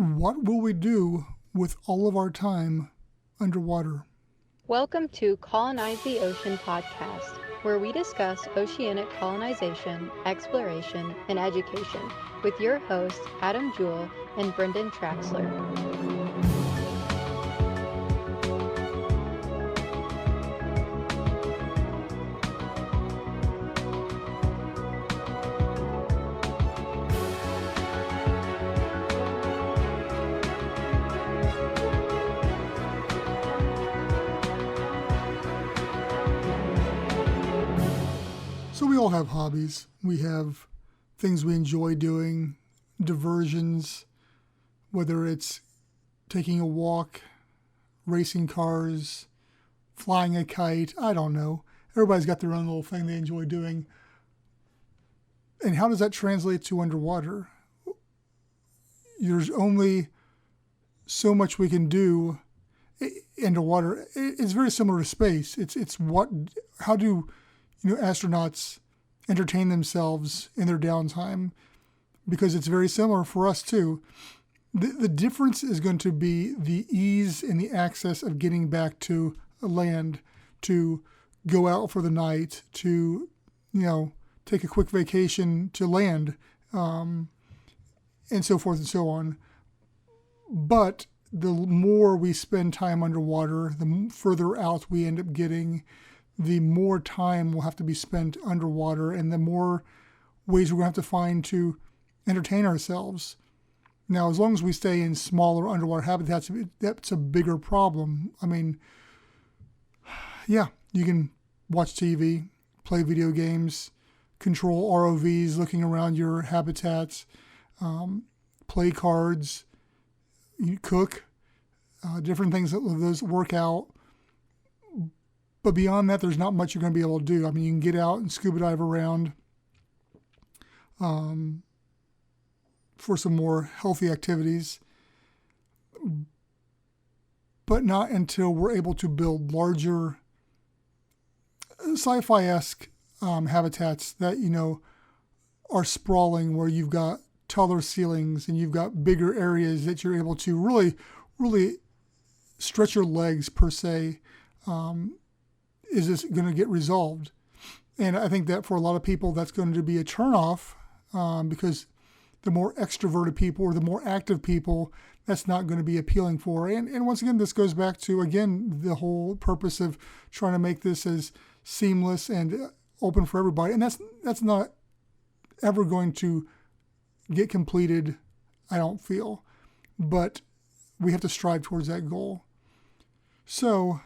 What will we do with all of our time underwater? Welcome to Colonize the Ocean podcast, where we discuss oceanic colonization, exploration, and education with your hosts Adam Jewell and Brendan Traxler. So we all have hobbies. We have things we enjoy doing, diversions, whether it's taking a walk, racing cars, flying a kite, I don't know. Everybody's got their own little thing they enjoy doing. And how does that translate to underwater? There's only so much we can do underwater. It's very similar to space. How do astronauts entertain themselves in their downtime, because it's very similar for us too. The difference is going to be the ease and the access of getting back to land, to go out for the night, to take a quick vacation to land, and so forth and so on. But the more we spend time underwater, the further out we end up getting, the more time will have to be spent underwater, and the more ways we're going to have to find to entertain ourselves. Now, as long as we stay in smaller underwater habitats, that's a bigger problem. I mean, yeah, you can watch TV, play video games, control ROVs looking around your habitats, play cards, you cook, different things that those work out. But beyond that, there's not much you're going to be able to do. I mean, you can get out and scuba dive around for some more healthy activities, but not until we're able to build larger sci-fi-esque habitats that, are sprawling, where you've got taller ceilings and you've got bigger areas that you're able to really, really stretch your legs, per se. Is this going to get resolved? And I think that for a lot of people, that's going to be a turnoff, because the more extroverted people or the more active people, that's not going to be appealing for. And once again, this goes back to, the whole purpose of trying to make this as seamless and open for everybody. And that's not ever going to get completed, I don't feel. But we have to strive towards that goal. So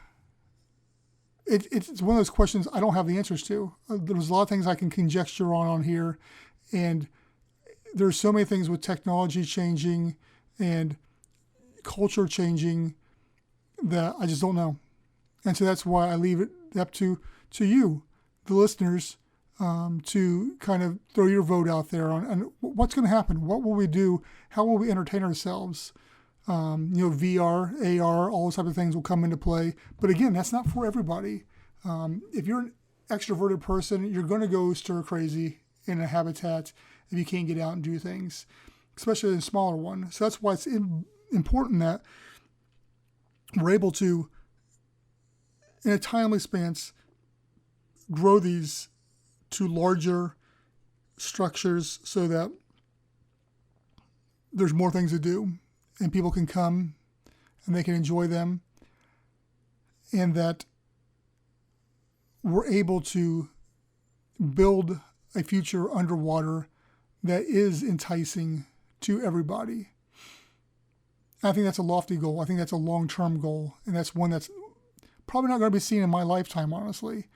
it's one of those questions I don't have the answers to. There's a lot of things I can conjecture on here, and there's so many things with technology changing and culture changing that I just don't know. And so that's why I leave it up to you, the listeners, to kind of throw your vote out there on what's going to happen. What will we do? How will we entertain ourselves? VR, AR, all those type of things will come into play. But again, that's not for everybody. If you're an extroverted person, you're going to go stir crazy in a habitat if you can't get out and do things, especially in a smaller one. So that's why it's important that we're able to, in a timely span, grow these to larger structures so that there's more things to do, and people can come and they can enjoy them, and that we're able to build a future underwater that is enticing to everybody. I think that's a lofty goal. I think that's a long-term goal, and that's one that's probably not going to be seen in my lifetime, honestly.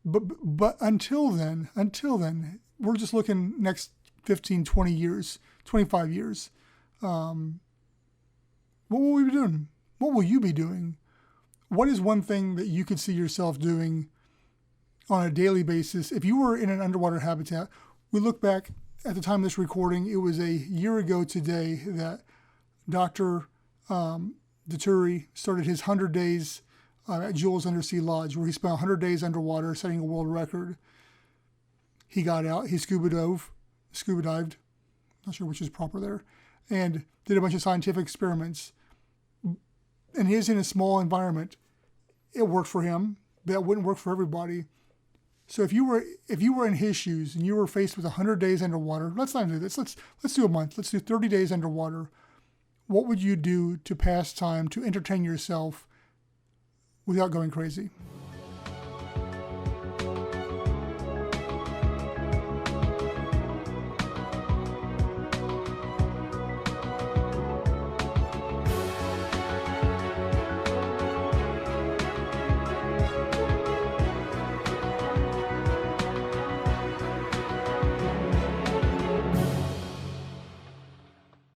But until then, we're just looking next 15, 20 years, 25 years. What will we be doing? What will you be doing? What is one thing that you could see yourself doing on a daily basis if you were in an underwater habitat? We look back at the time of this recording, it was a year ago today that Dr. Deturi started his 100 days at Jules Undersea Lodge, where he spent 100 days underwater setting a world record. He got out, he scuba dived, not sure which is proper there, and did a bunch of scientific experiments. And he's in a small environment. It worked for him, but it wouldn't work for everybody. So if you were in his shoes and you were faced with 100 days underwater, let's not do this. Let's do a month. Let's do 30 days underwater. What would you do to pass time, to entertain yourself without going crazy?